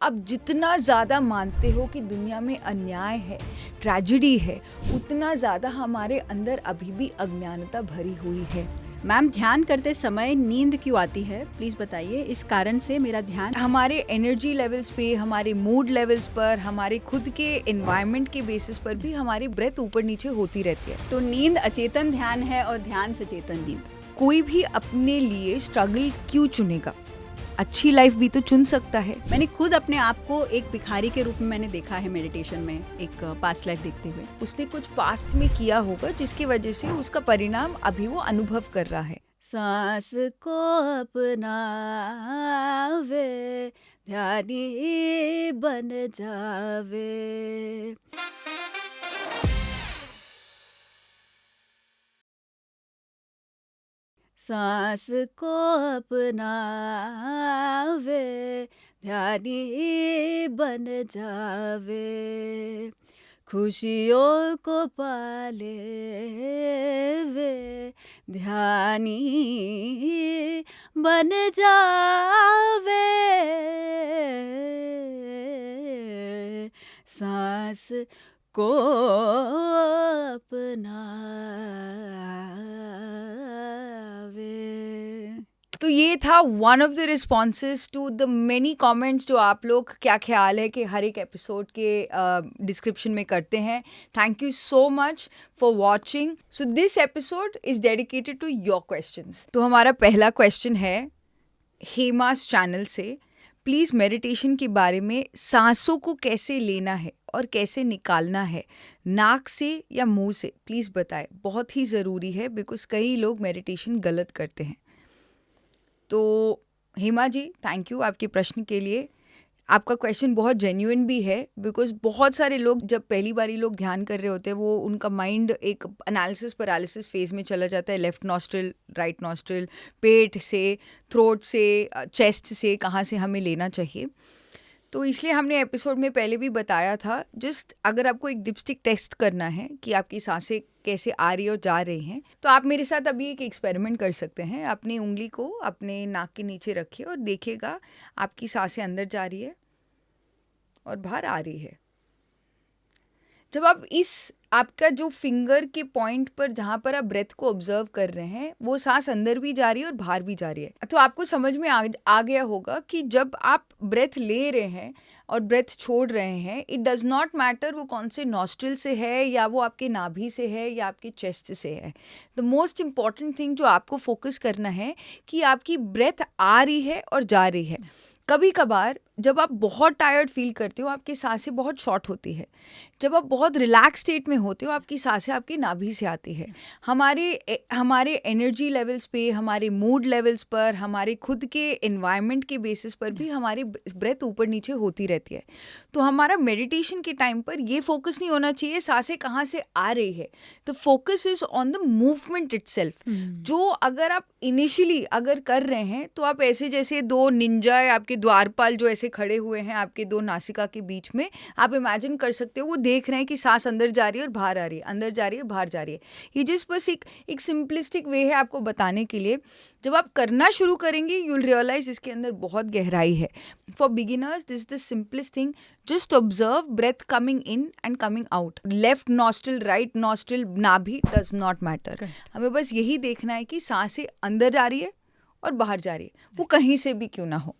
आप जितना ज़्यादा मानते हो कि दुनिया में अन्याय है, ट्रेजेडी है, उतना ज़्यादा हमारे अंदर अभी भी अज्ञानता भरी हुई है। मैम, ध्यान करते समय नींद क्यों आती है, प्लीज़ बताइए। इस कारण से मेरा ध्यान हमारे एनर्जी लेवल्स पे, हमारे मूड लेवल्स पर, हमारे खुद के एनवायरनमेंट के बेसिस पर भी हमारी ब्रेथ ऊपर नीचे होती रहती है। तो नींद अचेतन ध्यान है और ध्यान सचेतन नींद। कोई भी अपने लिए स्ट्रगल क्यों चुनेगा? अच्छी लाइफ भी तो चुन सकता है। मैंने खुद अपने आप को एक भिखारी के रूप में मैंने देखा है मेडिटेशन में, एक पास्ट लाइफ देखते हुए। उसने कुछ पास्ट में किया होगा जिसकी वजह से उसका परिणाम अभी वो अनुभव कर रहा है। सांस को अपनावे, ध्यानी बन जावे। सांस को अपनावे, ध्यानी बन जावे। खुशियों को पाले वे, ध्यानी बन जावे। सांस को अपनावे। तो ये था one of the responses to the many comments जो आप लोग क्या ख्याल है कि हर एक एपिसोड के डिस्क्रिप्शन में करते हैं। Thank you so much for watching. So this episode is dedicated to your questions. तो हमारा पहला क्वेश्चन है हेमास चैनल से, प्लीज़ मेडिटेशन के बारे में सांसों को कैसे लेना है और कैसे निकालना है, नाक से या मुंह से, प्लीज़ बताएं। बहुत ही ज़रूरी है बिकॉज कई लोग मेडिटेशन गलत करते हैं। तो हेमा जी, थैंक यू आपके प्रश्न के लिए। आपका क्वेश्चन बहुत जेन्युइन भी है बिकॉज बहुत सारे लोग जब पहली बारी लोग ध्यान कर रहे होते हैं वो उनका माइंड एक एनालिसिस पैरालिसिस फेज में चला जाता है। लेफ्ट नॉस्ट्रिल, राइट नॉस्ट्रिल, पेट से, थ्रोट से, चेस्ट से, कहाँ से हमें लेना चाहिए। तो इसलिए हमने एपिसोड में पहले भी बताया था, जस्ट अगर आपको एक डिप्स्टिक टेस्ट करना है कि आपकी सांसें कैसे आ रही और जा रही हैं, तो आप मेरे साथ अभी एक एक्सपेरिमेंट कर सकते हैं। अपनी उंगली को अपने नाक के नीचे रखिए और देखिएगा आपकी सांसें अंदर जा रही है और बाहर आ रही है। जब आप इस आपका जो फिंगर के पॉइंट पर जहाँ पर आप ब्रेथ को ऑब्जर्व कर रहे हैं वो सांस अंदर भी जा रही है और बाहर भी जा रही है, तो आपको समझ में आ गया होगा कि जब आप ब्रेथ ले रहे हैं और ब्रेथ छोड़ रहे हैं, इट डज नॉट मैटर वो कौन से नॉस्ट्रिल से है या वो आपके नाभि से है या आपके चेस्ट से है। द मोस्ट इम्पॉर्टेंट थिंग जो आपको फोकस करना है कि आपकी ब्रेथ आ रही है और जा रही है। कभी कभार जब आप बहुत टायर्ड फील करते हो आपकी सांसें बहुत शॉर्ट होती है। जब आप बहुत रिलैक्स स्टेट में होते हो आपकी सांसें आपकी नाभि से आती है। हमारे एनर्जी लेवल्स पे, हमारे मूड लेवल्स पर, हमारे खुद के एनवायरनमेंट के बेसिस पर भी हमारी ब्रेथ ऊपर नीचे होती रहती है। तो हमारा मेडिटेशन के टाइम पर ये फोकस नहीं होना चाहिए सांसें कहाँ से आ रही है। The focus is on the movement itself. जो अगर आप इनिशियली अगर कर रहे हैं तो आप ऐसे जैसे दो निंजा या आपके द्वारपाल जो ऐसे खड़े हुए हैं आपके दो नासिका के बीच में, आप इमेजिन कर सकते हो वो देख रहे हैं कि सांस अंदर जा रही है और बाहर आ रही है, अंदर जा रही है बाहर जा रही है। ये जस्ट बस एक सिंपलिस्टिक वे है आपको बताने के लिए। जब आप करना शुरू करेंगे यू विल रियलाइज इसके अंदर बहुत गहराई है। For beginners this is the simplest thing, just observe breath coming in and coming out. Left nostril, right nostril, नाभि, डज नॉट मैटर। हमें बस यही देखना है कि सांसें अंदर जा रही है और बाहर जा रही है, वो कहीं से भी क्यों ना हो।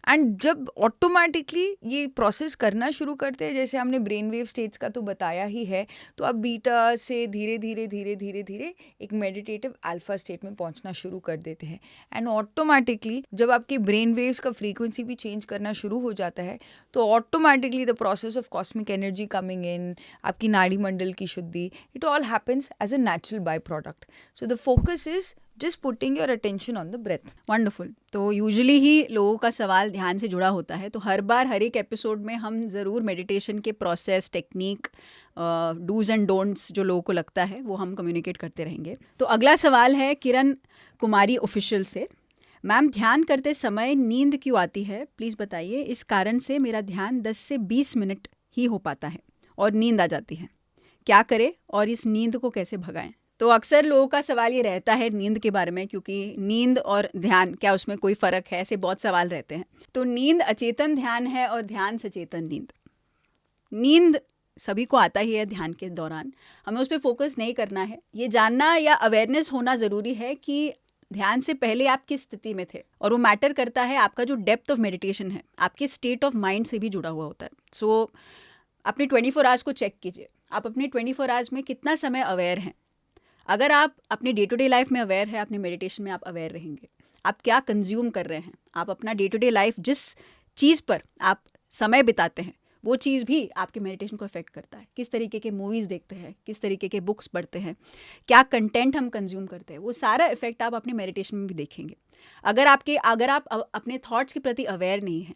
एंड जब ऑटोमेटिकली ये प्रोसेस करना शुरू करते हैं, जैसे हमने ब्रेन वेव स्टेट्स का तो बताया ही है, तो आप बीटा से धीरे धीरे धीरे धीरे धीरे एक मेडिटेटिव अल्फा स्टेट में पहुंचना शुरू कर देते हैं। एंड ऑटोमेटिकली जब आपकी ब्रेन वेव्स का फ्रीक्वेंसी भी चेंज करना शुरू हो जाता है तो automatically the process of cosmic energy coming in, आपकी नाड़ी मंडल की शुद्धि, it all happens as a natural by product. So the focus is just putting your attention on the breath. Wonderful. तो यूजुअली ही लोगों का सवाल ध्यान से जुड़ा होता है, तो हर बार हर एक एपिसोड में हम ज़रूर मेडिटेशन के process, technique, dos and don'ts जो लोगों को लगता है वो हम कम्युनिकेट करते रहेंगे। तो अगला सवाल है किरण कुमारी ऑफिशियल से, मैम ध्यान करते समय नींद क्यों आती है, प्लीज़ बताइए। इस कारण से मेरा ध्यान 10 से 20 मिनट ही हो पाता है और नींद आ जाती है, क्या करें और इस नींद को कैसे भगाएं। तो अक्सर लोगों का सवाल ये रहता है नींद के बारे में, क्योंकि नींद और ध्यान क्या उसमें कोई फ़र्क है, ऐसे बहुत सवाल रहते हैं। तो नींद अचेतन ध्यान है और ध्यान सचेतन नींद। नींद सभी को आता ही है ध्यान के दौरान, हमें उस पर फोकस नहीं करना है। ये जानना या अवेयरनेस होना ज़रूरी है कि ध्यान से पहले आप किस स्थिति में थे, और वो मैटर करता है। आपका जो डेप्थ ऑफ मेडिटेशन है आपके स्टेट ऑफ माइंड से भी जुड़ा हुआ होता है। सो अपने 24 आवर्स को चेक कीजिए, आप अपने 24 आवर्स में कितना समय अवेयर हैं। अगर आप अपने डे टू डे लाइफ में अवेयर है, अपने मेडिटेशन में आप अवेयर रहेंगे। आप क्या कंज्यूम कर रहे हैं, आप अपना डे टू डे लाइफ जिस चीज़ पर आप समय बिताते हैं वो चीज़ भी आपके मेडिटेशन को अफेक्ट करता है। किस तरीके के मूवीज़ देखते हैं, किस तरीके के बुक्स पढ़ते हैं, क्या कंटेंट हम कंज्यूम करते हैं, वो सारा इफेक्ट आप अपने मेडिटेशन में भी देखेंगे। अगर आप अपने थॉट्स के प्रति अवेयर नहीं हैं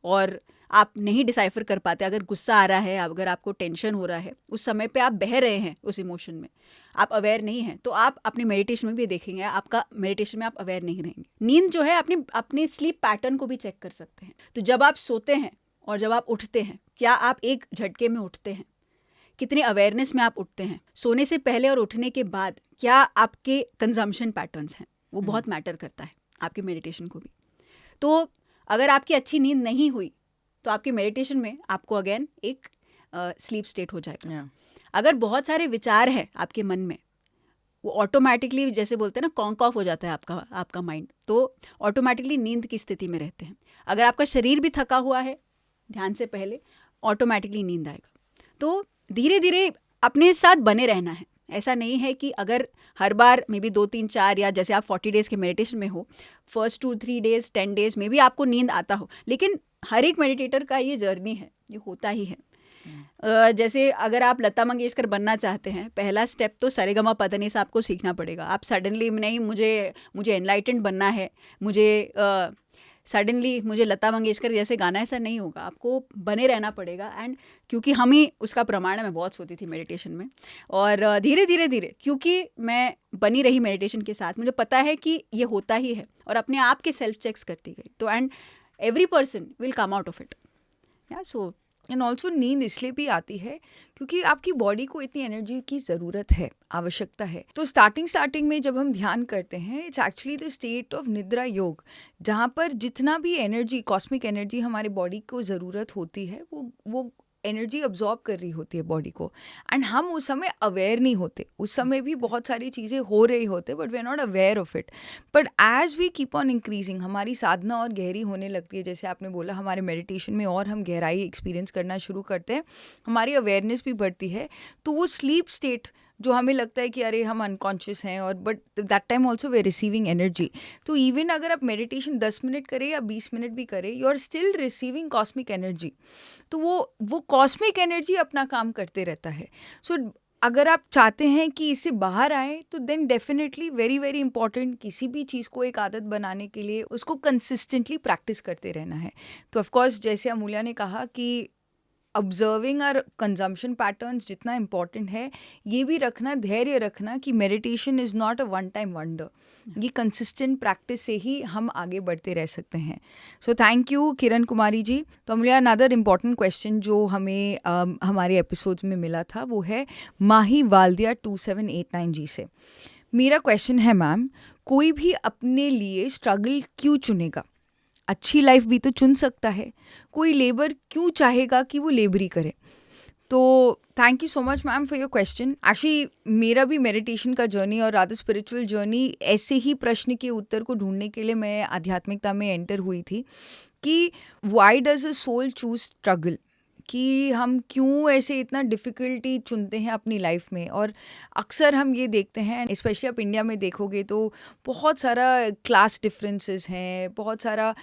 और आप नहीं डिसाइफर कर पाते, अगर गुस्सा आ रहा है, अगर आपको टेंशन हो रहा है, उस समय पे आप बह रहे हैं उस इमोशन में, आप अवेयर नहीं हैं, तो आप अपने मेडिटेशन में भी देखेंगे आपका मेडिटेशन में आप अवेयर नहीं रहेंगे। नींद जो है अपने स्लीप पैटर्न को भी चेक कर सकते हैं। तो जब आप सोते हैं और जब आप उठते हैं, क्या आप एक झटके में उठते हैं, कितने अवेयरनेस में आप उठते हैं, सोने से पहले और उठने के बाद क्या आपके कंजम्पशन पैटर्न्स हैं, वो बहुत मैटर करता है आपके मेडिटेशन को भी। तो अगर आपकी अच्छी नींद नहीं हुई तो आपके मेडिटेशन में आपको अगेन एक स्लीप स्टेट हो जाएगा। अगर बहुत सारे विचार हैं आपके मन में, वो ऑटोमेटिकली, जैसे बोलते हैं ना, कॉन्क ऑफ हो जाता है आपका माइंड, तो ऑटोमेटिकली नींद की स्थिति में रहते हैं। अगर आपका शरीर भी थका हुआ है ध्यान से पहले, ऑटोमेटिकली नींद आएगा। तो धीरे धीरे अपने साथ बने रहना है। ऐसा नहीं है कि अगर हर बार मे बी 2-3-4 या जैसे आप 40 डेज़ के मेडिटेशन में हो, फर्स्ट 2-3 डेज़ 10 डेज़ में भी आपको नींद आता हो, लेकिन हर एक मेडिटेटर का ये जर्नी है, ये होता ही है। जैसे अगर आप लता मंगेशकर बनना चाहते हैं, पहला स्टेप तो सारेगामा पधनी से आपको सीखना पड़ेगा। आप सडनली नहीं मुझे एनलाइटेंड बनना है, सडनली मुझे लता मंगेशकर जैसे गाना, ऐसा नहीं होगा, आपको बने रहना पड़ेगा। एंड क्योंकि हम ही उसका प्रमाण है, मैं बहुत सोती थी मेडिटेशन में, और धीरे धीरे क्योंकि मैं बनी रही मेडिटेशन के साथ, मुझे पता है कि ये होता ही है, और अपने आप के सेल्फ चेक्स करती गई, तो and every person will come out of it. So and also नींद इसलिए भी आती है क्योंकि आपकी बॉडी को इतनी एनर्जी की ज़रूरत है, आवश्यकता है। तो स्टार्टिंग में जब हम ध्यान करते हैं, it's actually the state of निद्रा योग, जहाँ पर जितना भी एनर्जी, कॉस्मिक एनर्जी हमारे बॉडी को ज़रूरत होती है, वो एनर्जी अब्जॉर्ब कर रही होती है बॉडी को। एंड हम उस समय अवेयर नहीं होते, उस समय भी बहुत सारी चीज़ें हो रही होते, but we are not aware of it. But as we keep on increasing, हमारी साधना और गहरी होने लगती है, जैसे आपने बोला, हमारे मेडिटेशन में और हम गहराई एक्सपीरियंस करना शुरू करते हैं, हमारी अवेयरनेस भी बढ़ती है। तो वो स्लीप स्टेट जो हमें लगता है कि अरे हम अनकॉन्शियस हैं, और but that time also way receiving energy. तो इवन अगर आप मेडिटेशन 10 मिनट करें या 20 मिनट भी करें, you are still receiving cosmic energy. तो वो कॉस्मिक एनर्जी अपना काम करते रहता है। सो अगर आप चाहते हैं कि इससे बाहर आए, तो then definitely very very important, किसी भी चीज़ को एक आदत बनाने के लिए उसको कंसिस्टेंटली प्रैक्टिस करते रहना है। तो ऑफकोर्स जैसे अमूल्या ने कहा कि ऑब्जर्विंग आवर कंजम्पशन पैटर्न्स जितना इम्पॉर्टेंट है, ये भी रखना, धैर्य रखना कि meditation is not a one time wonder. ये कंसिस्टेंट प्रैक्टिस से ही हम आगे बढ़ते रह सकते हैं। So thank you Kiran Kumari ji. तो अमूल्या, अनदर इम्पॉर्टेंट क्वेश्चन जो हमें हमारे एपिसोड्स में मिला था, वो है माही वालदिया 2789 जी से। मेरा क्वेश्चन है, मैम, कोई भी अपने लिए स्ट्रगल क्यों चुनेगा? अच्छी लाइफ भी तो चुन सकता है। कोई लेबर क्यों चाहेगा कि वो लेबरी करे? तो thank you so much ma'am for your question. Actually मेरा भी मेडिटेशन का जर्नी और रादर स्पिरिचुअल जर्नी ऐसे ही प्रश्न के उत्तर को ढूंढने के लिए मैं आध्यात्मिकता में एंटर हुई थी कि why does a soul choose struggle, कि हम क्यों ऐसे इतना डिफ़िकल्टी चुनते हैं अपनी लाइफ में। और अक्सर हम ये देखते हैं, स्पेशली आप इंडिया में देखोगे तो बहुत सारा क्लास डिफरेंसेस हैं, बहुत सारा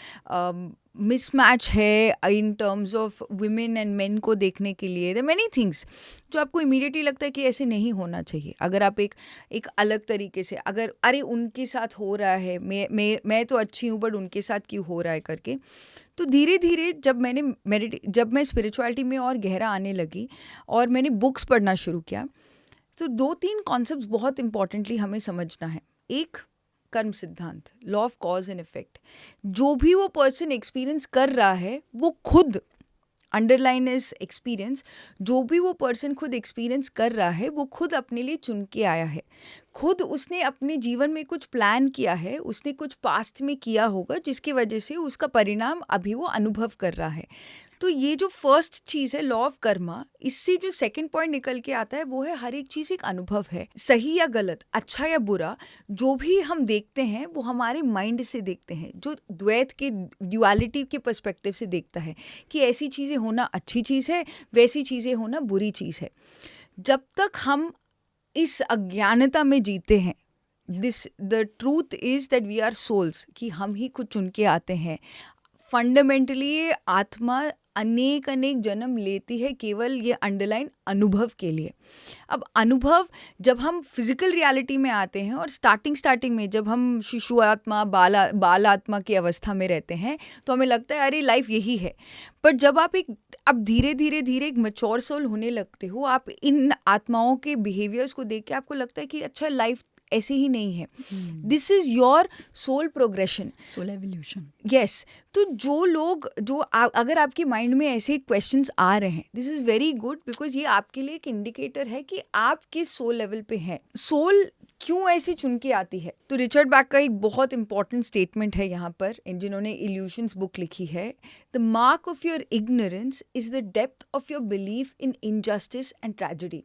मिसमैच है in terms of women and main को देखने के लिए। देयर मैनी थिंग्स जो आपको इमीडिएटली लगता है कि ऐसे नहीं होना चाहिए। अगर आप एक अलग तरीके से, अगर अरे उनके साथ हो रहा है, मैं तो अच्छी हूँ बट उनके साथ क्यों हो रहा है करके। तो धीरे धीरे जब मैं स्पिरिचुअलिटी में और गहरा आने लगी और मैंने बुक्स पढ़ना शुरू किया, तो 2-3 कॉन्सेप्ट्स बहुत इंपॉर्टेंटली हमें समझना है। एक, कर्म सिद्धांत, law of cause and effect. जो भी वो पर्सन एक्सपीरियंस कर रहा है, वो खुद अंडरलाइन इज एक्सपीरियंस. जो भी वो पर्सन खुद एक्सपीरियंस कर रहा है वो खुद अपने लिए चुन के आया है. खुद उसने अपने जीवन में कुछ प्लान किया है, उसने कुछ पास्ट में किया होगा जिसकी वजह से उसका परिणाम अभी वो अनुभव कर रहा है. तो ये जो फर्स्ट चीज़ है लॉ ऑफ कर्मा, इससे जो सेकंड पॉइंट निकल के आता है वो है हर एक चीज़ एक अनुभव है. सही या गलत, अच्छा या बुरा, जो भी हम देखते हैं वो हमारे माइंड से देखते हैं, जो द्वैत के ड्युअलिटी के पर्सपेक्टिव से देखता है कि ऐसी चीज़ें होना अच्छी चीज़ है, वैसी चीज़ें होना बुरी चीज़ है. जब तक हम इस अज्ञानता में जीते हैं, the truth is that we are souls, कि हम ही खुद चुन के आते हैं. फंडामेंटली आत्मा अनेक जन्म लेती है केवल ये अंडरलाइन अनुभव के लिए. अब अनुभव जब हम फिजिकल रियलिटी में आते हैं और स्टार्टिंग में जब हम शिशु आत्मा बाल आत्मा की अवस्था में रहते हैं तो हमें लगता है अरे लाइफ यही है. पर जब आप अब धीरे धीरे एक मैच्योर सोल होने लगते हो, आप इन आत्माओं के बिहेवियर्स को देख के आपको लगता है कि अच्छा लाइफ ऐसे ही नहीं है. This is your soul progression, soul evolution. Yes. तो जो लोग अगर आपके माइंड में ऐसे क्वेश्चंस आ रहे हैं, this is very good, because ये आपके लिए एक इंडिकेटर है कि आप किस सोल लेवल पे हैं. सोल क्यों ऐसे चुन के आती है? तो रिचर्ड बैक का एक बहुत इंपॉर्टेंट स्टेटमेंट है यहाँ पर, जिन्होंने इल्यूशंस बुक लिखी है. The mark of your ignorance is the depth of your belief in injustice and tragedy.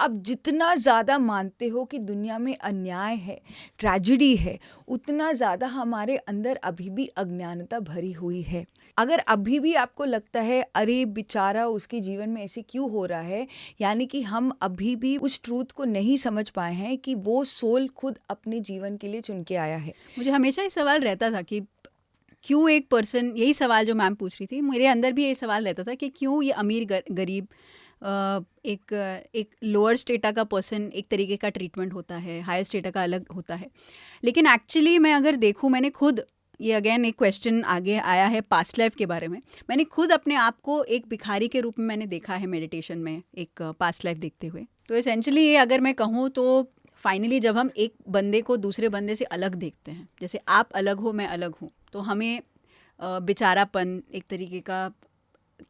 अब जितना ज़्यादा मानते हो कि दुनिया में अन्याय है, ट्रेजेडी है, उतना ज़्यादा हमारे अंदर अभी भी अज्ञानता भरी हुई है. अगर अभी भी आपको लगता है अरे बेचारा उसके जीवन में ऐसे क्यों हो रहा है, यानी कि हम अभी भी उस ट्रूथ को नहीं समझ पाए हैं कि वो सोल खुद अपने जीवन के लिए चुन के आया है. मुझे हमेशा ये सवाल रहता था कि क्यों एक पर्सन, यही सवाल जो मैम पूछ रही थी, मेरे अंदर भी यही सवाल रहता था कि क्यों ये अमीर गरीब, एक लोअर स्टेटा का पर्सन एक तरीके का ट्रीटमेंट होता है, हायर स्टेटा का अलग होता है. लेकिन एक्चुअली मैं अगर देखूँ, मैंने खुद, ये अगेन एक क्वेश्चन आगे आया है पास्ट लाइफ के बारे में, मैंने खुद अपने आप को एक भिखारी के रूप में मैंने देखा है मेडिटेशन में, एक पास्ट लाइफ देखते हुए. तो एसेंशली ये अगर मैं कहूँ तो फाइनली जब हम एक बंदे को दूसरे बंदे से अलग देखते हैं, जैसे आप अलग हो मैं अलग हूँ, तो हमें बेचारापन एक तरीके का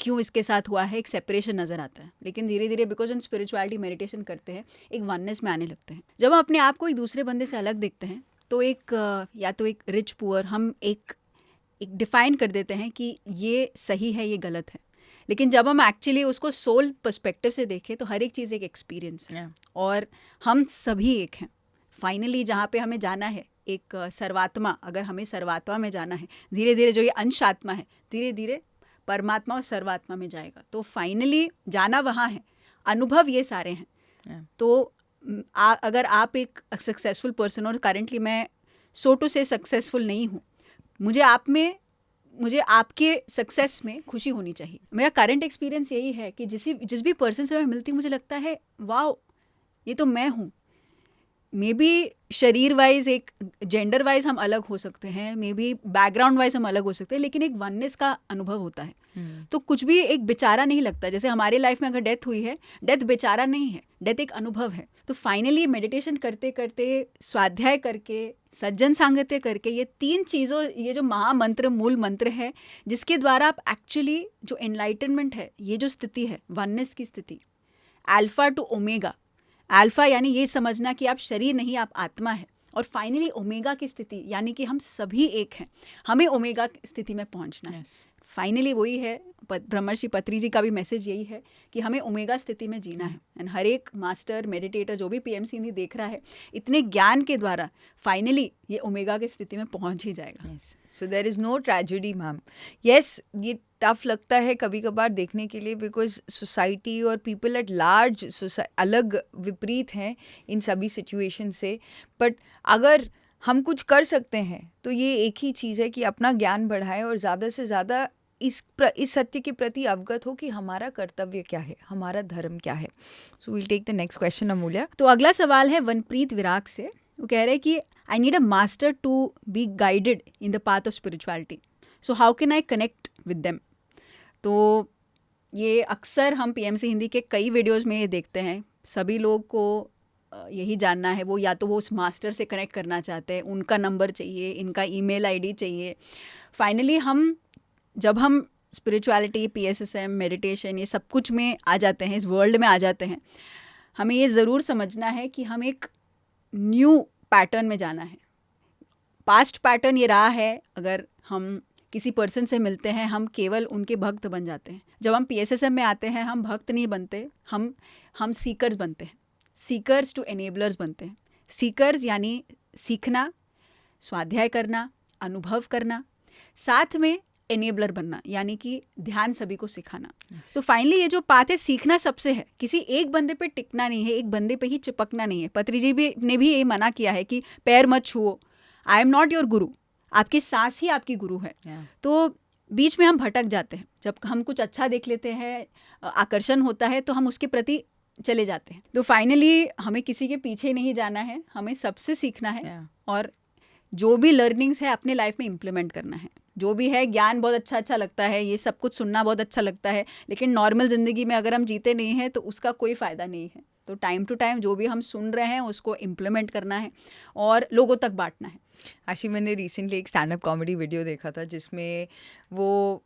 क्यों इसके साथ हुआ है, एक सेपरेशन नज़र आता है. लेकिन धीरे धीरे बिकॉज हम स्पिरिचुअलिटी मेडिटेशन करते हैं, एक वननेस में आने लगते हैं. जब हम अपने आप को एक दूसरे बंदे से अलग देखते हैं तो एक या तो एक रिच पुअर, हम एक डिफाइन कर देते हैं कि ये सही है, ये गलत है. लेकिन जब हम एक्चुअली उसको सोल पर्सपेक्टिव से देखें तो हर एक चीज़ एक एक्सपीरियंस है. और हम सभी एक हैं. फाइनली जहाँ पे हमें जाना है, एक सर्वात्मा, अगर हमें सर्वात्मा में जाना है, धीरे धीरे जो ये अंश आत्मा है धीरे धीरे परमात्मा और सर्वात्मा में जाएगा. तो फाइनली जाना वहाँ है, अनुभव ये सारे हैं. तो अगर आप एक सक्सेसफुल पर्सन, और करेंटली मैं सो टू से सक्सेसफुल नहीं हूँ, मुझे आपके सक्सेस में खुशी होनी चाहिए. मेरा करंट एक्सपीरियंस यही है कि जिस भी पर्सन से मैं मिलती हूँ मुझे लगता है वाओ ये तो मैं हूँ. मे बी शरीर वाइज, एक जेंडर वाइज हम अलग हो सकते हैं, मे बी बैकग्राउंड वाइज हम अलग हो सकते हैं, लेकिन एक वननेस का अनुभव होता है. तो कुछ भी एक बेचारा नहीं लगता. जैसे हमारे लाइफ में अगर डेथ हुई है, डेथ बेचारा नहीं है, डेथ एक अनुभव है. तो फाइनली मेडिटेशन करते करते, स्वाध्याय करके, सज्जन सांगत्य करके, ये 3 चीज़ों, ये जो महामंत्र, मूल मंत्र है, जिसके द्वारा आप एक्चुअली जो एनलाइटनमेंट है, ये जो स्थिति है वननेस की स्थिति, अल्फा टू ओमेगा. अल्फा यानी ये समझना कि आप शरीर नहीं, आप आत्मा है. और फाइनली ओमेगा की स्थिति यानी कि हम सभी एक हैं, हमें ओमेगा की स्थिति में पहुंचना है. फाइनली वही है, ब्रह्मर्षि पत्री जी का भी मैसेज यही है कि हमें ओमेगा स्थिति में जीना है. एंड हर एक मास्टर मेडिटेटर जो भी पीएमसी हिंदी देख रहा है, इतने ज्ञान के द्वारा फाइनली ये ओमेगा की स्थिति में पहुंच ही जाएगा. So there is no tragedy ma'am. Yes, ये टफ लगता है कभी कभार देखने के लिए, बिकॉज सोसाइटी और पीपल एट लार्ज अलग विपरीत हैं इन सभी सिचुएशन से. बट अगर हम कुछ कर सकते हैं तो ये एक ही चीज़ है कि अपना ज्ञान बढ़ाएं और ज़्यादा से ज़्यादा इस सत्य के प्रति अवगत हो कि हमारा कर्तव्य क्या है, हमारा धर्म क्या है. So we'll take the next question Amulya. तो अगला सवाल है वनप्रीत विराग से. वो कह रहे हैं कि I need a master to be guided in the path of spirituality, so how can I connect with them. तो ये अक्सर हम पीएमसी हिंदी के कई वीडियोज़ में ये देखते हैं. सभी लोग को यही जानना है, वो या तो वो उस मास्टर से कनेक्ट करना चाहते हैं, उनका नंबर चाहिए, इनका ईमेल आईडी चाहिए. फाइनली जब हम स्पिरिचुअलिटी, PSSM, मेडिटेशन, ये सब कुछ में आ जाते हैं, इस वर्ल्ड में आ जाते हैं, हमें ये ज़रूर समझना है कि हम एक न्यू पैटर्न में जाना है. पास्ट पैटर्न ये रहा है, अगर हम किसी पर्सन से मिलते हैं हम केवल उनके भक्त बन जाते हैं. जब हम PSSM में आते हैं हम भक्त नहीं बनते, हम सीकर्स बनते हैं. सीकर्स टू एनेबलर्स बनते हैं. सीकर्स यानी सीखना, स्वाध्याय करना, अनुभव करना, साथ में एनेबलर बनना यानी कि ध्यान सभी को सिखाना. तो फाइनली ये जो पाथ है, सीखना सबसे है, किसी एक बंदे पे टिकना नहीं है, एक बंदे पे ही चिपकना नहीं है. पत्रिजी ने भी ये मना किया है कि पैर मत छुओ. आई एम नॉट योर गुरु. आपकी सांस ही आपकी गुरु है. तो बीच में हम भटक जाते हैं. जब हम कुछ अच्छा देख लेते हैं, आकर्षण होता है, तो हम उसके प्रति चले जाते हैं. तो फाइनली हमें किसी के पीछे नहीं जाना है, हमें सबसे सीखना है और जो भी लर्निंग्स है अपने लाइफ में इम्प्लीमेंट करना है. जो भी है, ज्ञान बहुत अच्छा लगता है, ये सब कुछ सुनना बहुत अच्छा लगता है, लेकिन नॉर्मल ज़िंदगी में अगर हम जीते नहीं हैं तो उसका कोई फ़ायदा नहीं है. तो टाइम टू टाइम जो भी हम सुन रहे हैं उसको इम्प्लीमेंट करना है और लोगों तक बांटना है. एक्चुअली मैंने रिसेंटली एक स्टैंड अप कॉमेडी वीडियो देखा था जिसमें वो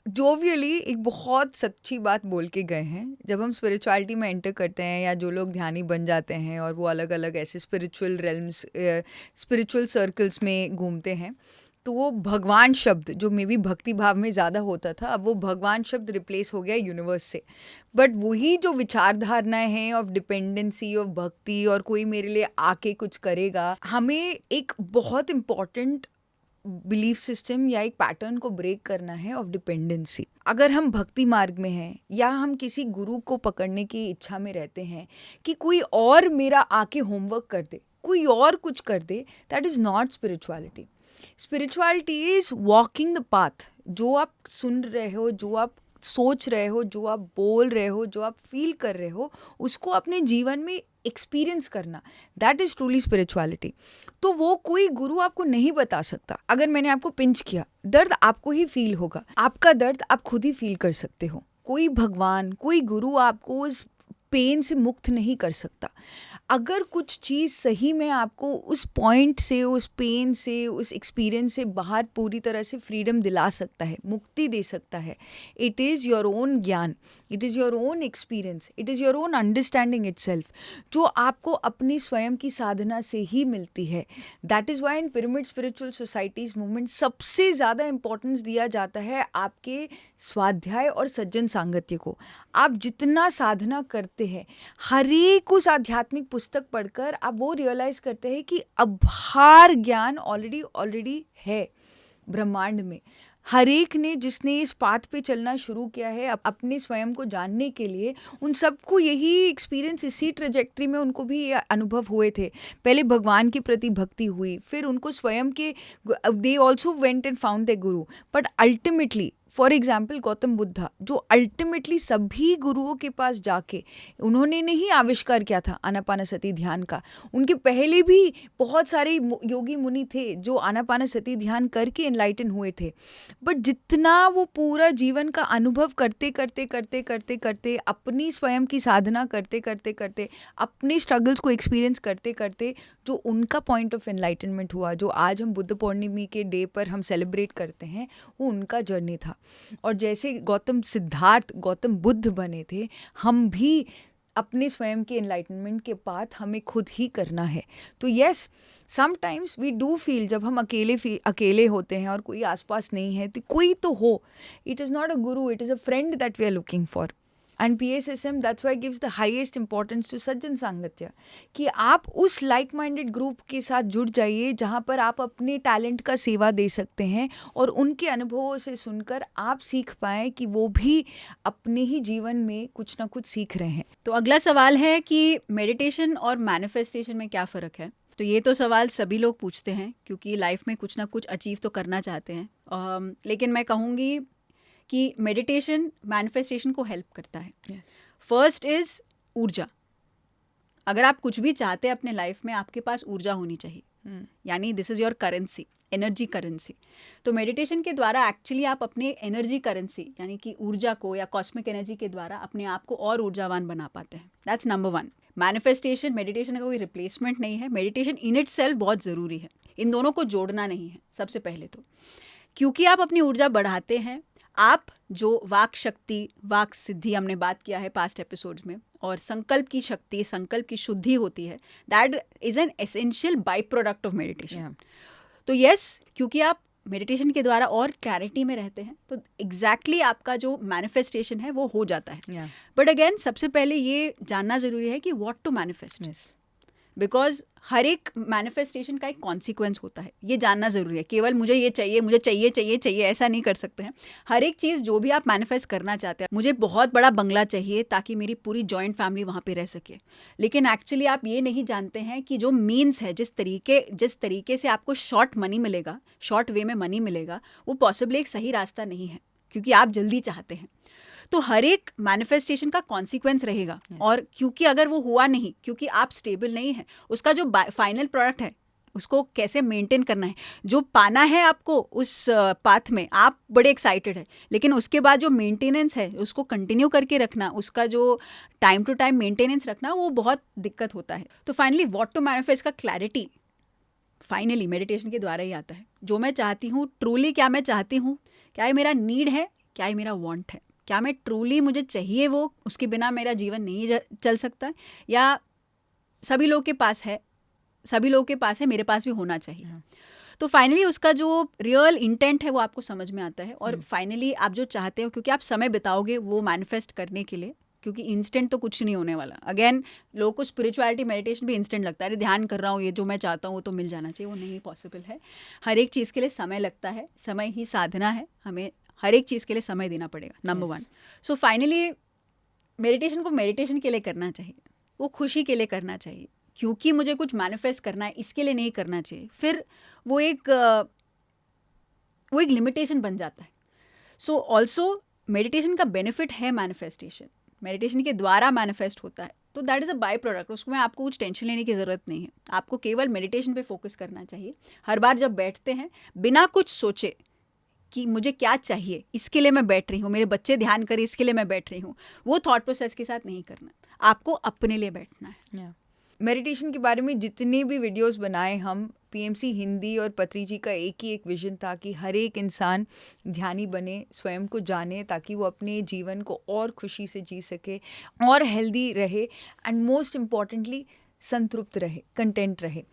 जोवियली एक बहुत सच्ची बात बोल के गए हैं. जब हम स्पिरिचुअलिटी में एंटर करते हैं या जो लोग ध्यानी बन जाते हैं और वो अलग अलग ऐसे स्पिरिचुअल रेल्म्स, स्पिरिचुअल सर्कल्स में घूमते हैं, तो वो भगवान शब्द जो मे बी भक्ति भाव में ज़्यादा होता था, अब वो भगवान शब्द रिप्लेस हो गया यूनिवर्स से. बट वही जो विचारधारणाएं हैं ऑफ डिपेंडेंसी, ऑफ भक्ति और कोई मेरे लिए आके कुछ करेगा, हमें एक बहुत इम्पॉर्टेंट बिलीफ सिस्टम या एक पैटर्न को ब्रेक करना है ऑफ डिपेंडेंसी. अगर हम भक्ति मार्ग में हैं या हम किसी गुरु को पकड़ने की इच्छा में रहते हैं कि कोई और मेरा आके होमवर्क कर दे, कोई और कुछ कर दे, that is not spirituality. Spirituality is walking the path. जो आप सुन रहे हो, जो आप सोच रहे हो, जो आप बोल रहे हो, जो आप फील कर रहे हो, उसको अपने जीवन में एक्सपीरियंस करना, दैट इज़ ट्रूली स्पिरिचुअलिटी. तो वो कोई गुरु आपको नहीं बता सकता. अगर मैंने आपको पिंच किया, दर्द आपको ही फील होगा. आपका दर्द आप खुद ही फील कर सकते हो. कोई भगवान, कोई गुरु आपको उस पेन से मुक्त नहीं कर सकता. अगर कुछ चीज़ सही में आपको उस पॉइंट से, उस पेन से, उस एक्सपीरियंस से बाहर पूरी तरह से फ्रीडम दिला सकता है, मुक्ति दे सकता है, इट इज़ योर ओन ज्ञान, it is your own experience, it is your own understanding itself, जो आपको अपनी स्वयं की साधना से ही मिलती है. That is why in pyramid spiritual societies movement सबसे ज़्यादा इम्पोर्टेंस दिया जाता है आपके स्वाध्याय और सज्जन सांगत्य को. आप जितना साधना करते हैं, हर एक उस आध्यात्मिक पुस्तक पढ़कर आप वो रियलाइज़ करते हैं कि अपार ज्ञान ऑलरेडी है ब्रह्मांड में. हर एक ने, जिसने इस पाथ पे चलना शुरू किया है अपने स्वयं को जानने के लिए, उन सबको यही एक्सपीरियंस, इसी ट्रेजेक्ट्री में उनको भी ये अनुभव हुए थे. पहले भगवान के प्रति भक्ति हुई, फिर उनको स्वयं के, they also went and found the guru. But ultimately, for example Gautam Buddha, जो अल्टीमेटली सभी गुरुओं के पास जाके उन्होंने नहीं आविष्कार किया था आनापानसती ध्यान का. उनके पहले भी बहुत सारे योगी मुनि थे जो आनापानसती ध्यान करके एनलाइटन हुए थे. बट जितना वो पूरा जीवन का अनुभव करते करते करते करते करते, अपनी स्वयं की साधना करते करते करते, अपने स्ट्रगल्स को एक्सपीरियंस करते करते, जो उनका पॉइंट ऑफ एनलाइटनमेंट हुआ, जो आज हम बुद्ध पौर्णिमा के डे पर हम सेलिब्रेट करते हैं, वो उनका जर्नी था. और जैसे गौतम बुद्ध बने थे, हम भी अपने स्वयं के एनलाइटनमेंट के पाथ हमें खुद ही करना है. तो yes, sometimes we do feel, जब हम अकेले होते हैं और कोई आसपास नहीं है, तो कोई तो हो. It is not a guru, it is a friend that we are looking for. And PSSM that's why gives the highest importance to सज्जन सांगत्य, कि आप उस लाइक माइंडेड ग्रुप के साथ जुड़ जाइए जहाँ पर आप अपने टैलेंट का सेवा दे सकते हैं और उनके अनुभवों से सुनकर आप सीख पाएँ कि वो भी अपने ही जीवन में कुछ ना कुछ सीख रहे हैं. तो अगला सवाल है कि मेडिटेशन और मैनिफेस्टेशन में क्या फ़र्क है. तो ये तो सवाल सभी लोग पूछते हैं क्योंकि लाइफ में कुछ ना कुछ अचीव तो करना चाहते हैं. लेकिन मैं कहूँगी कि मेडिटेशन मैनिफेस्टेशन को हेल्प करता है. फर्स्ट इज़ ऊर्जा. अगर आप कुछ भी चाहते हैं अपने लाइफ में, आपके पास ऊर्जा होनी चाहिए. यानी this is your currency, energy currency. तो मेडिटेशन के द्वारा एक्चुअली आप अपने एनर्जी करेंसी यानी कि ऊर्जा को या कॉस्मिक एनर्जी के द्वारा अपने आप को और ऊर्जावान बना पाते हैं. That's number 1. मैनिफेस्टेशन मेडिटेशन का कोई रिप्लेसमेंट नहीं है. मेडिटेशन इन इटसेल्फ बहुत ज़रूरी है. इन दोनों को जोड़ना नहीं है सबसे पहले तो, क्योंकि आप अपनी ऊर्जा बढ़ाते हैं, आप जो वाक शक्ति, वाक सिद्धि हमने बात किया है पास्ट एपिसोड्स में, और संकल्प की शक्ति, संकल्प की शुद्धि होती है, that is an essential by product of meditation. तो यस, क्योंकि आप मेडिटेशन के द्वारा और क्लैरिटी में रहते हैं तो एग्जैक्टली आपका जो मैनिफेस्टेशन है वो हो जाता है. बट अगेन सबसे पहले ये जानना ज़रूरी है कि व्हाट टू मैनिफेस्ट, बिकॉज हर एक मैनिफेस्टेशन का एक कॉन्सिक्वेंस होता है. ये जानना ज़रूरी है. केवल मुझे ये चाहिए, मुझे चाहिए चाहिए चाहिए ऐसा नहीं कर सकते हैं. हर एक चीज़ जो भी आप मैनिफेस्ट करना चाहते हैं, मुझे बहुत बड़ा बंगला चाहिए ताकि मेरी पूरी जॉइंट फैमिली वहाँ पे रह सके, लेकिन एक्चुअली आप ये नहीं जानते हैं कि जो मीन्स है, जिस तरीके से आपको शॉर्ट मनी मिलेगा, शॉर्ट वे में मनी मिलेगा, वो पॉसिबली एक सही रास्ता नहीं है, क्योंकि आप जल्दी चाहते हैं. तो हर एक मैनिफेस्टेशन का कॉन्सिक्वेंस रहेगा. और क्योंकि अगर वो हुआ नहीं, क्योंकि आप स्टेबल नहीं है, उसका जो फाइनल प्रोडक्ट है उसको कैसे मेंटेन करना है, जो पाना है आपको उस पाथ में, आप बड़े एक्साइटेड है, लेकिन उसके बाद जो मेंटेनेंस है उसको कंटिन्यू करके रखना, उसका जो टाइम टू टाइम मेंटेनेंस रखना, वो बहुत दिक्कत होता है. तो फाइनली व्हाट टू मैनिफेस्ट का क्लैरिटी फाइनली मेडिटेशन के द्वारा ही आता है. जो मैं चाहती हूँ, ट्रूली क्या मैं चाहती हूँ, क्या ये मेरा नीड है, क्या ये मेरा वांट है, क्या मैं ट्रूली मुझे चाहिए वो, उसके बिना मेरा जीवन नहीं चल सकता, या सभी लोगों के पास है, मेरे पास भी होना चाहिए. तो फाइनली उसका जो रियल इंटेंट है वो आपको समझ में आता है. और फाइनली आप जो चाहते हो, क्योंकि आप समय बिताओगे वो मैनिफेस्ट करने के लिए, क्योंकि इंस्टेंट तो कुछ नहीं होने वाला. अगेन लोगों को स्पिरिचुअलिटी, मेडिटेशन भी इंस्टेंट लगता है, अरे ध्यान कर रहा हूँ, ये जो मैं चाहता हूँ वो तो मिल जाना चाहिए. वो नहीं पॉसिबल है. हर एक चीज़ के लिए समय लगता है, समय ही साधना है. हमें हर एक चीज़ के लिए समय देना पड़ेगा, नंबर 1. सो फाइनली मेडिटेशन को मेडिटेशन के लिए करना चाहिए, वो खुशी के लिए करना चाहिए, क्योंकि मुझे कुछ मैनिफेस्ट करना है इसके लिए नहीं करना चाहिए. फिर वो एक लिमिटेशन बन जाता है. सो ऑल्सो मेडिटेशन का बेनिफिट है मैनिफेस्टेशन, मेडिटेशन के द्वारा मैनिफेस्ट होता है, तो that is a by product. उसमें आपको कुछ टेंशन लेने की ज़रूरत नहीं है. आपको केवल मेडिटेशन पे फोकस करना चाहिए. हर बार जब बैठते हैं, बिना कुछ सोचे कि मुझे क्या चाहिए, इसके लिए मैं बैठ रही हूँ, मेरे बच्चे ध्यान करें इसके लिए मैं बैठ रही हूँ, वो थॉट प्रोसेस के साथ नहीं करना. आपको अपने लिए बैठना है. मेडिटेशन के बारे में जितने भी वीडियोस बनाए हम, पीएमसी हिंदी और पत्री जी का एक ही एक विजन था कि हर एक इंसान ध्यानी बने, स्वयं को जाने, ताकि वो अपने जीवन को और खुशी से जी सके और हेल्दी रहे, एंड मोस्ट इम्पॉर्टेंटली संतृप्त रहे, कंटेंट रहे.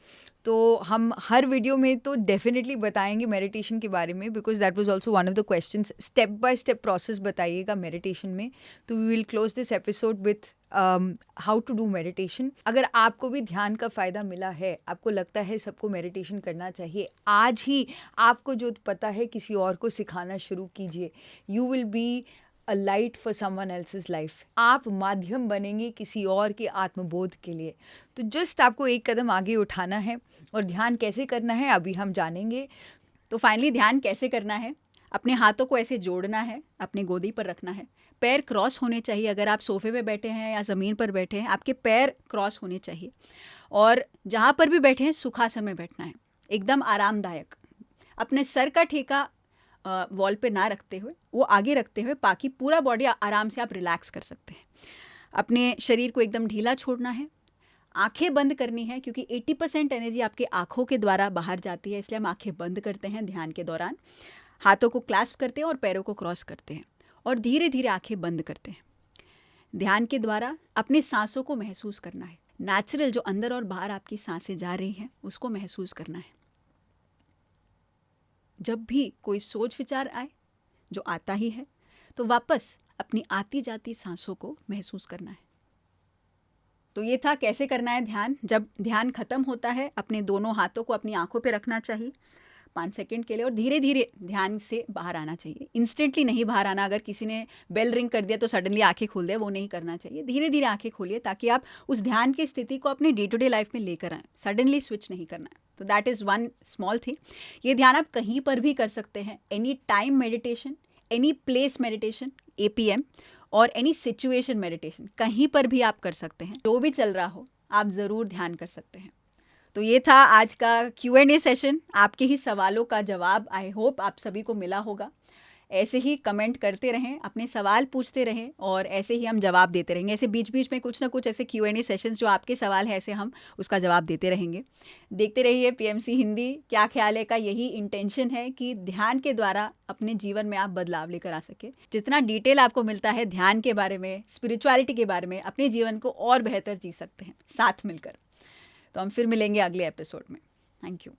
तो हम हर वीडियो में तो डेफिनेटली बताएंगे मेडिटेशन के बारे में, because that was also one of the questions. Step by step process बताइएगा मेडिटेशन में. तो we will close this episode with how to do meditation. अगर आपको भी ध्यान का फ़ायदा मिला है, आपको लगता है सबको मेडिटेशन करना चाहिए, आज ही आपको जो पता है किसी और को सिखाना शुरू कीजिए. You will be a light for someone else's life. आप माध्यम बनेंगे किसी और के आत्मबोध के लिए. तो जस्ट आपको एक कदम आगे उठाना है. और ध्यान कैसे करना है अभी हम जानेंगे. तो फाइनली ध्यान कैसे करना है, अपने हाथों को ऐसे जोड़ना है, अपने गोदी पर रखना है, पैर क्रॉस होने चाहिए. अगर आप सोफे पे बैठे हैं या ज़मीन पर बैठे हैं, आपके पैर क्रॉस होने चाहिए. और जहाँ पर भी बैठे हैं सुखासन में बैठना है, एकदम आरामदायक. अपने सर का ठेका वॉल पे ना रखते हुए, वो आगे रखते हुए, बाकी पूरा बॉडी आराम से आप रिलैक्स कर सकते हैं. अपने शरीर को एकदम ढीला छोड़ना है. आंखें बंद करनी है, क्योंकि 80% एनर्जी आपके आँखों के द्वारा बाहर जाती है, इसलिए हम आंखें बंद करते हैं ध्यान के दौरान. हाथों को क्लैस्प करते हैं और पैरों को क्रॉस करते हैं और धीरे धीरे आंखें बंद करते हैं. ध्यान के द्वारा अपनी सांसों को महसूस करना है. नेचुरल जो अंदर और बाहर आपकी सांसें जा रही हैं उसको महसूस करना है. जब भी कोई सोच विचार आए, जो आता ही है, तो वापस अपनी आती जाती सांसों को महसूस करना है. तो ये था कैसे करना है ध्यान. जब ध्यान खत्म होता है, अपने दोनों हाथों को अपनी आंखों पे रखना चाहिए 5 सेकंड के लिए और धीरे धीरे ध्यान से बाहर आना चाहिए. इंस्टेंटली नहीं बाहर आना. अगर किसी ने बेल रिंग कर दिया तो सडनली आंखें खोल दे, वो नहीं करना चाहिए. धीरे धीरे आंखें खोलिए ताकि आप उस ध्यान की स्थिति को अपनी डे टू डे लाइफ में लेकर आएँ. सडनली स्विच नहीं करना है. तो that is one small thing. ये ध्यान आप कहीं पर भी कर सकते हैं. Any time meditation, any place meditation, APM, और एनी सिचुएशन मेडिटेशन, कहीं पर भी आप कर सकते हैं. जो भी चल रहा हो आप ज़रूर ध्यान कर सकते हैं. तो ये था आज का Q&A सेशन. आपके ही सवालों का जवाब आई होप आप सभी को मिला होगा. ऐसे ही कमेंट करते रहें, अपने सवाल पूछते रहें और ऐसे ही हम जवाब देते रहेंगे। ऐसे बीच बीच में कुछ ना कुछ ऐसे Q&A सेशंस, जो आपके सवाल है ऐसे हम उसका जवाब देते रहेंगे। देखते रहिए PMC हिंदी। क्या ख्याल है का यही इंटेंशन है कि ध्यान के द्वारा अपने जीवन में आप बदलाव लेकर आ सके। जितना डिटेल आपको मिलता है ध्यान के बारे में, स्पिरिचुअलिटी के बारे में, अपने जीवन को और बेहतर जी सकते हैं साथ मिलकर। तो हम फिर मिलेंगे अगले एपिसोड में। Thank you.